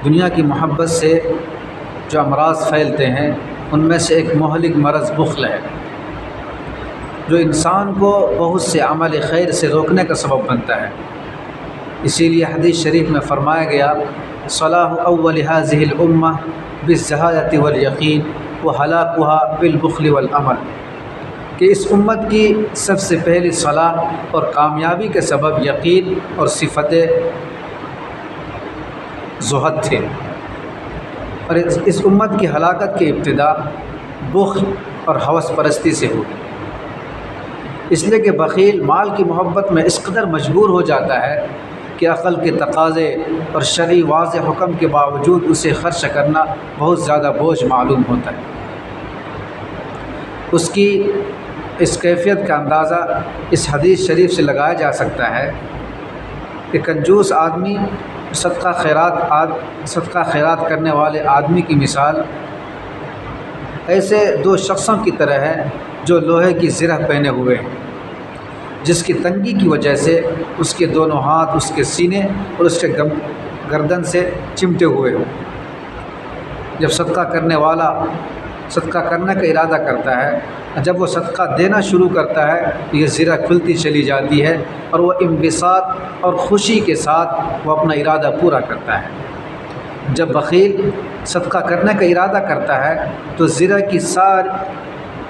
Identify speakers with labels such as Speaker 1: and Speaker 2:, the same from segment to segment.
Speaker 1: دنیا کی محبت سے جو امراض پھیلتے ہیں ان میں سے ایک مہلک مرض بخل ہے، جو انسان کو بہت سے عمل خیر سے روکنے کا سبب بنتا ہے۔ اسی لیے حدیث شریف میں فرمایا گیا صلاح اول هذه الامہ بالزہادۃ والیقین وہلاکها بالبخل والعمل، کہ اس امت کی سب سے پہلی صلاح اور کامیابی کے سبب یقین اور صفت زہد تھے، اور اس امت کی ہلاکت کی ابتدا بخل اور ہوس پرستی سے ہوئی۔ اس لیے کہ بخیل مال کی محبت میں اس قدر مجبور ہو جاتا ہے کہ عقل کے تقاضے اور شرعی واضح حکم کے باوجود اسے خرچ کرنا بہت زیادہ بوجھ معلوم ہوتا ہے۔ اس کی اس کیفیت کا اندازہ اس حدیث شریف سے لگایا جا سکتا ہے کہ کنجوس آدمی صدقہ خیرات کرنے والے آدمی کی مثال ایسے دو شخصوں کی طرح ہے جو لوہے کی زرہ پہنے ہوئے ہیں، جس کی تنگی کی وجہ سے اس کے دونوں ہاتھ اس کے سینے اور اس کے گردن سے چمٹے ہوئے ہوں۔ جب صدقہ کرنے والا صدقہ کرنے کا ارادہ کرتا ہے، جب وہ صدقہ دینا شروع کرتا ہے تو یہ زرہ کھلتی چلی جاتی ہے اور وہ انبساط اور خوشی کے ساتھ وہ اپنا ارادہ پورا کرتا ہے۔ جب بخیل صدقہ کرنے کا ارادہ کرتا ہے تو زرہ کی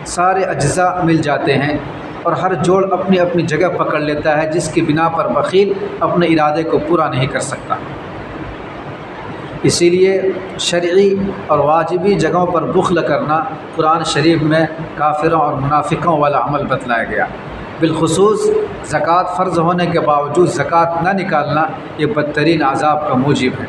Speaker 1: سارے اجزاء مل جاتے ہیں اور ہر جوڑ اپنی اپنی جگہ پکڑ لیتا ہے، جس کی بنا پر بخیل اپنے ارادے کو پورا نہیں کر سکتا۔ اسی لیے شرعی اور واجبی جگہوں پر بخل کرنا قرآن شریف میں کافروں اور منافقوں والا عمل بتلایا گیا۔ بالخصوص زکوٰۃ فرض ہونے کے باوجود زکوٰۃ نہ نکالنا یہ بدترین عذاب کا موجب ہے۔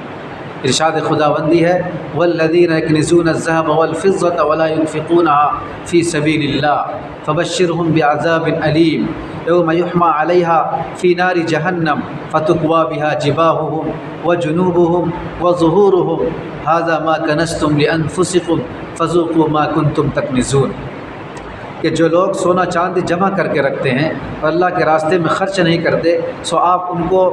Speaker 1: ارشاد خداوندی ہے والذین یکنزون الذهب والفضة ولا ينفقونها في سبيل الله فبشرهم بعذاب أليم يوم يحمى عليها في نار جهنم فتكوى بها جباههم وجنوبهم وظهورهم هذا ما كنزتم لأنفسكم فذوقوا ما كنتم تكنزون، کہ جو لوگ سونا چاندی جمع کر کے رکھتے ہیں اور اللہ کے راستے میں خرچ نہیں کرتے، سو آپ ان کو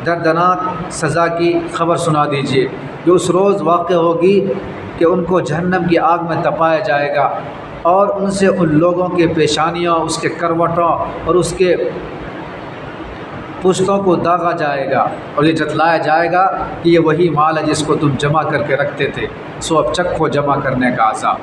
Speaker 1: دردناک سزا کی خبر سنا دیجیے جو اس روز واقع ہوگی کہ ان کو جہنم کی آگ میں تپایا جائے گا، اور ان سے ان لوگوں کے پیشانیوں، اس کے کروٹوں اور اس کے پشتوں کو داغا جائے گا، اور یہ جتلایا جائے گا کہ یہ وہی مال ہے جس کو تم جمع کر کے رکھتے تھے، سو اب چکھو جمع کرنے کا عذاب۔